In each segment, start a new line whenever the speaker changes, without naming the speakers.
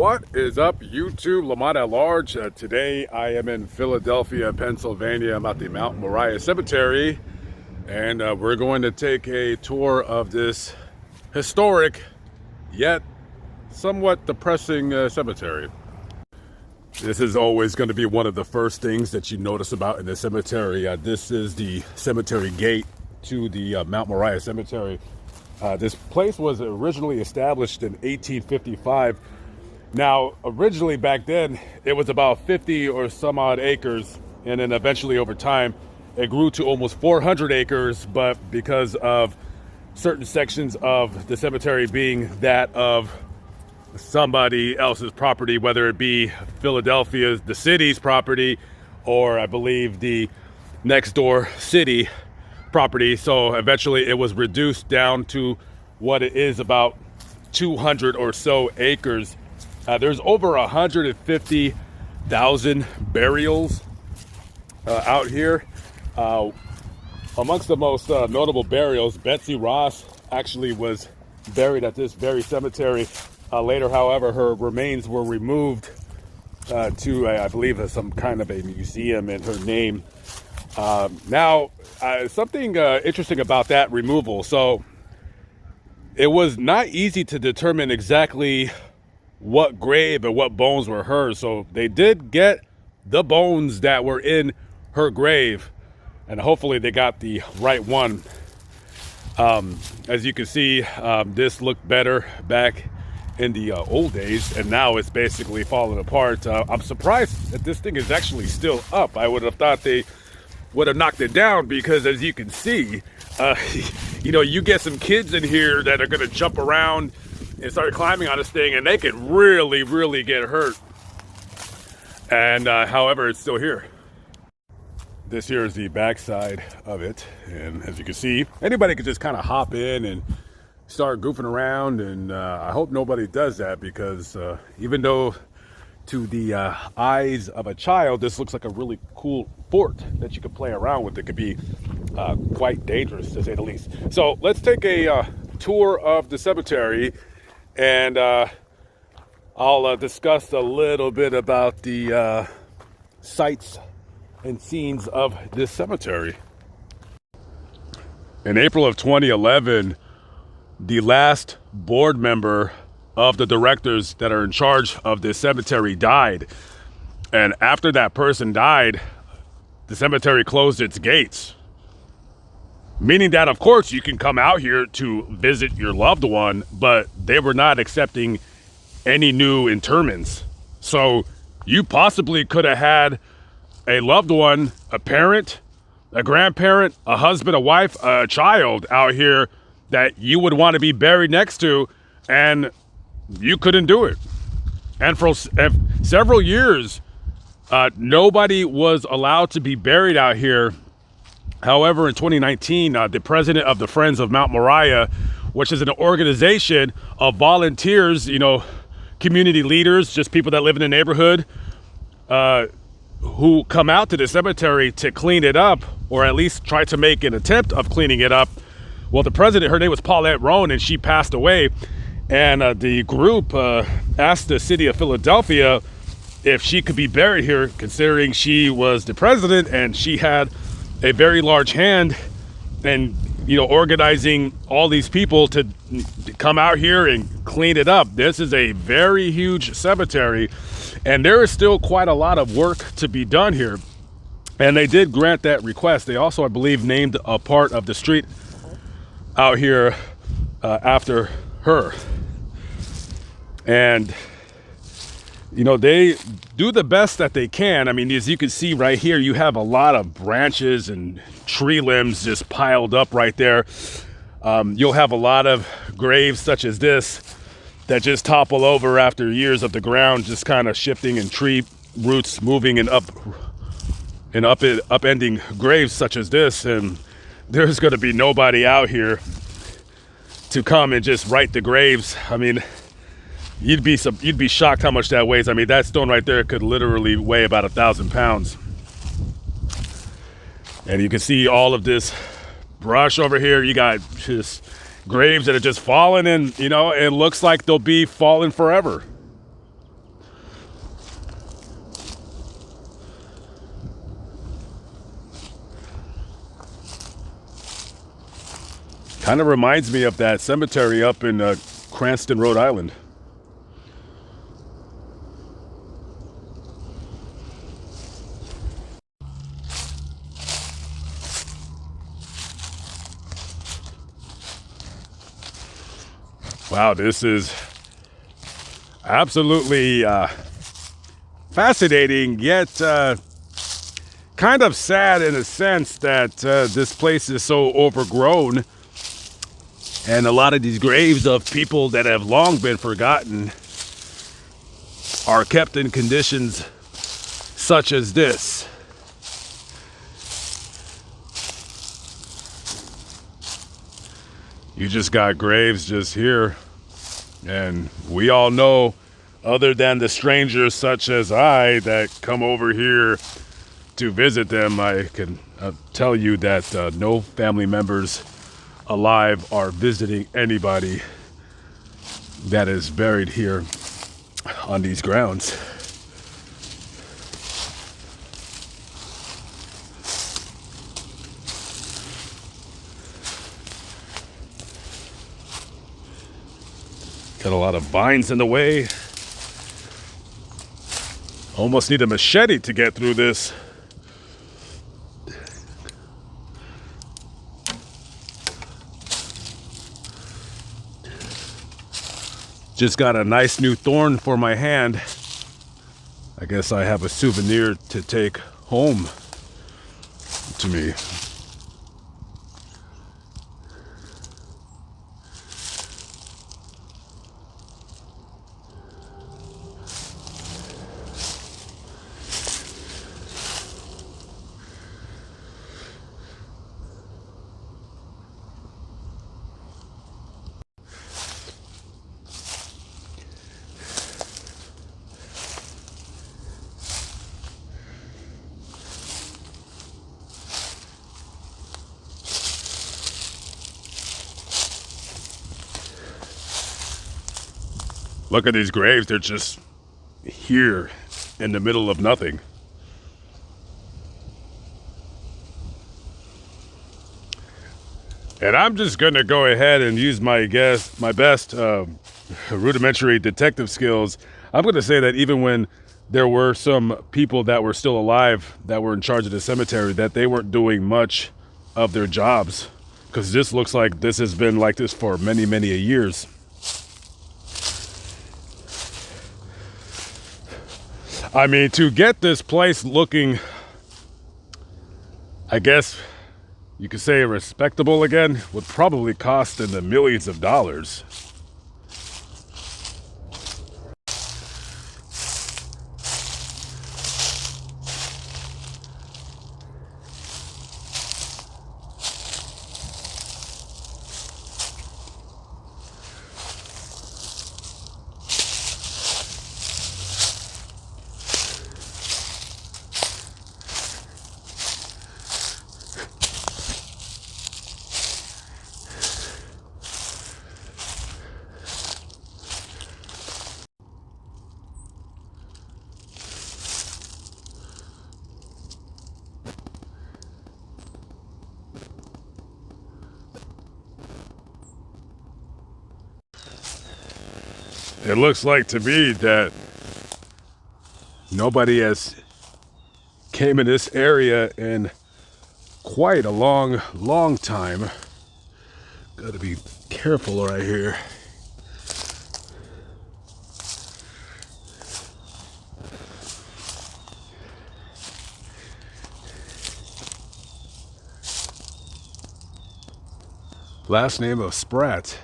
What is up, YouTube? Lamont at large. Today I am in Philadelphia, Pennsylvania. I'm at the Mount Moriah Cemetery, and we're going to take a tour of this historic yet somewhat depressing cemetery. This is always going to be one of the first things that you notice about in the cemetery. This is the cemetery gate to the Mount Moriah Cemetery. This place was originally established in 1855. Now, originally back then, it was about 50 or some odd acres, and then eventually over time, it grew to almost 400 acres, but because of certain sections of the cemetery being that of somebody else's property, whether it be Philadelphia, the city's property, or I believe the next door city property, so eventually it was reduced down to what it is, about 200 or so acres. There's over 150,000 burials out here. Amongst the most notable burials, Betsy Ross actually was buried at this very cemetery. Later, however, her remains were removed to, I believe, some kind of a museum in her name. Now, something interesting about that removal. So it was not easy to determine exactly what grave and what bones were hers. So they did get the bones that were in her grave, and hopefully they got the right one. As you can see, this looked better back in the old days, and now it's basically falling apart. I'm surprised that this thing is actually still up. I would have thought they would have knocked it down, because as you can see, you get some kids in here that are going to jump around and start climbing on this thing, and they could really get hurt. And however, it's still here. This here is the backside of it, and as you can see, anybody could just kind of hop in and start goofing around, and I hope nobody does that, because even though to the eyes of a child this looks like a really cool fort that you could play around with, it could be quite dangerous, to say the least. So let's take a tour of the cemetery, and I'll discuss a little bit about the sights and scenes of this cemetery. In April of 2011, the last board member of the directors that are in charge of this cemetery died. And after that person died, the cemetery closed its gates. Meaning that, of course, you can come out here to visit your loved one, but they were not accepting any new interments. So you possibly could have had a loved one, a parent, a grandparent, a husband, a wife, a child out here that you would want to be buried next to, and you couldn't do it. And for several years, nobody was allowed to be buried out here. However, in 2019, the president of the Friends of Mount Moriah, which is an organization of volunteers, community leaders, just people that live in the neighborhood, who come out to the cemetery to clean it up, or at least try to make an attempt of cleaning it up. Well, the president, her name was Paulette Roan, and she passed away. And the group asked the city of Philadelphia if she could be buried here, considering she was the president and she had a very large hand in, organizing all these people to come out here and clean it up. This is a very huge cemetery, and there is still quite a lot of work to be done here. And they did grant that request. They also, I believe, named a part of the street out here after her. And they do the best that they can. I mean, as you can see right here, you have a lot of branches and tree limbs just piled up right there. You'll have a lot of graves such as this that just topple over after years of the ground just kind of shifting, and tree roots moving and upending graves such as this. And there's going to be nobody out here to come and just right the graves. I mean, you'd be shocked how much that weighs. I mean, that stone right there could literally weigh about 1,000 pounds. And you can see all of this brush over here. You got just graves that are just falling, and it looks like they'll be falling forever. Kind of reminds me of that cemetery up in Cranston, Rhode Island. Wow, this is absolutely fascinating, yet kind of sad in a sense that this place is so overgrown, and a lot of these graves of people that have long been forgotten are kept in conditions such as this. You just got graves just here, and we all know, other than the strangers such as I that come over here to visit them, I can tell you that no family members alive are visiting anybody that is buried here on these grounds. Got a lot of vines in the way. Almost need a machete to get through this. Just got a nice new thorn for my hand. I guess I have a souvenir to take home to me. Look at these graves, they're just here in the middle of nothing. And I'm just gonna go ahead and use my best rudimentary detective skills. I'm gonna say that even when there were some people that were still alive that were in charge of the cemetery, that they weren't doing much of their jobs, because this looks like this has been like this for many, many years. I mean, to get this place looking, I guess you could say respectable again, would probably cost in the millions of dollars. It looks like to me that nobody has came in this area in quite a long time. Gotta be careful right here. Last name of Spratt.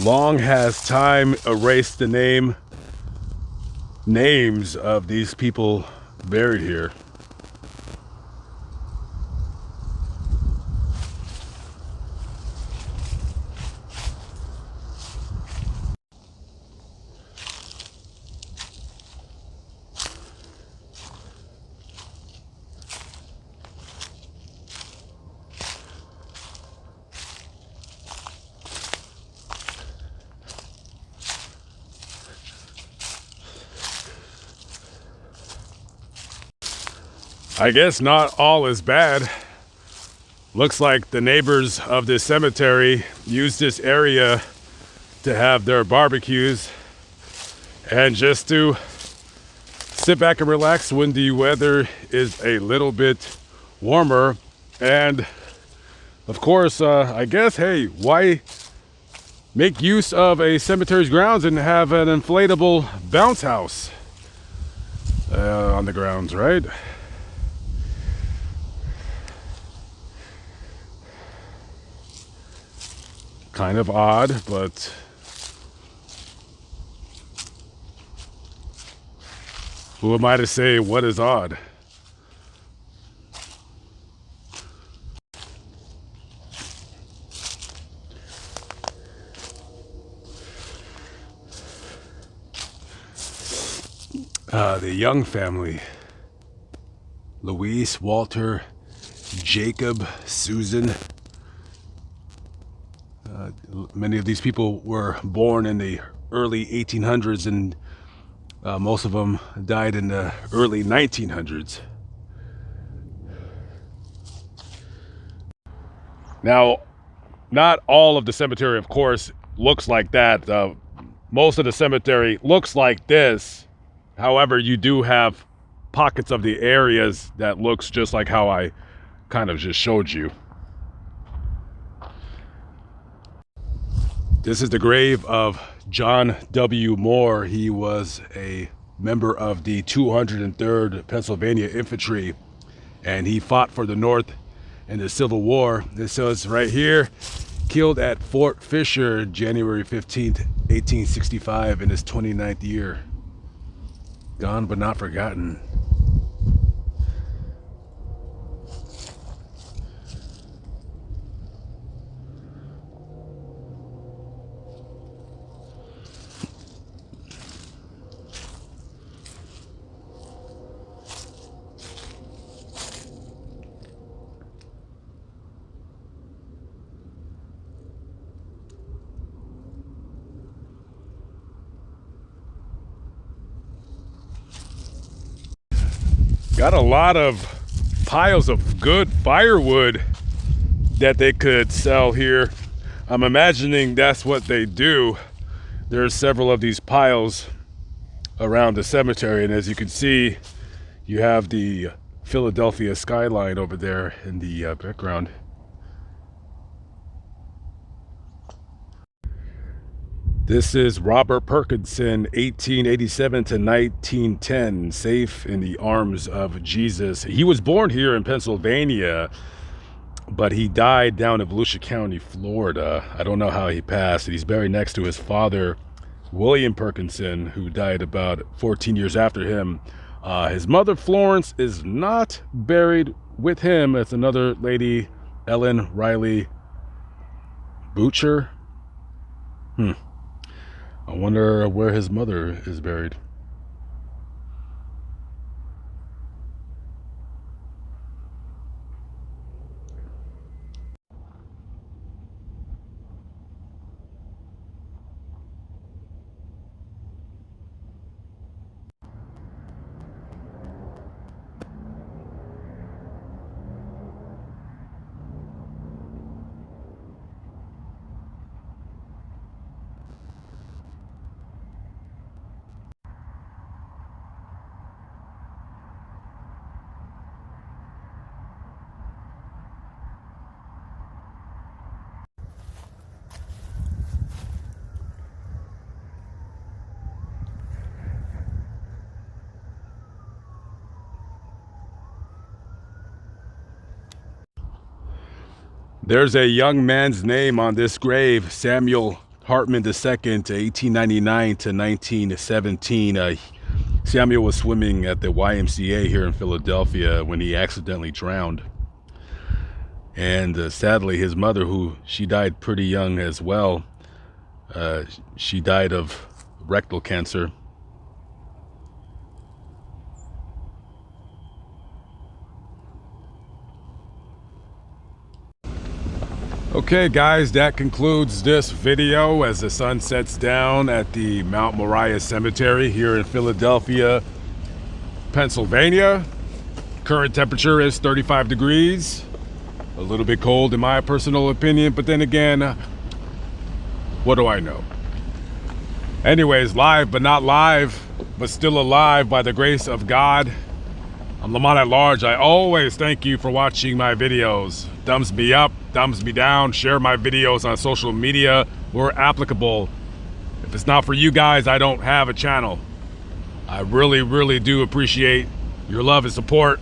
Long has time erased the names of these people buried here. I guess not all is bad. Looks like the neighbors of this cemetery use this area to have their barbecues and just to sit back and relax when the weather is a little bit warmer. And of course, I guess, hey, why make use of a cemetery's grounds and have an inflatable bounce house on the grounds, right? Kind of odd, but who am I to say what is odd? The Young family. Luis, Walter, Jacob, Susan. Many of these people were born in the early 1800s, and most of them died in the early 1900s. Now, not all of the cemetery, of course, looks like that. Most of the cemetery looks like this. However, you do have pockets of the areas that looks just like how I kind of just showed you. This is the grave of John W. Moore. He was a member of the 203rd Pennsylvania Infantry, and he fought for the North in the Civil War. This says right here, killed at Fort Fisher, January 15th, 1865, in his 29th year. Gone but not forgotten. Got a lot of piles of good firewood that they could sell here. I'm imagining that's what they do. There's several of these piles around the cemetery, and as you can see, you have the Philadelphia skyline over there in the background. This is Robert Perkinson, 1887 to 1910, safe in the arms of Jesus. He was born here in Pennsylvania, but he died down in Volusia County, Florida. I don't know how he passed. He's buried next to his father, William Perkinson, who died about 14 years after him. His mother, Florence, is not buried with him. It's another lady, Ellen Riley Butcher. I wonder where his mother is buried. There's a young man's name on this grave, Samuel Hartman II, 1899 to 1917. Samuel was swimming at the YMCA here in Philadelphia when he accidentally drowned. And sadly, his mother, she died pretty young as well, she died of rectal cancer. Okay guys, that concludes this video as the sun sets down at the Mount Moriah Cemetery here in Philadelphia, Pennsylvania. Current temperature is 35 degrees. A little bit cold in my personal opinion, but then again, what do I know? Anyways, live but not live, but still alive by the grace of God. I'm Lamont at Large. I always thank you for watching my videos. Thumbs me up, thumbs me down, share my videos on social media where applicable. If it's not for you guys, I don't have a channel. I really do appreciate your love and support.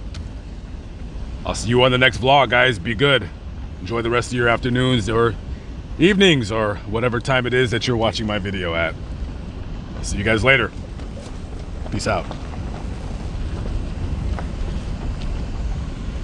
I'll see you on the next vlog, guys. Be good. Enjoy the rest of your afternoons or evenings or whatever time it is that you're watching my video at. I'll see you guys later. Peace out.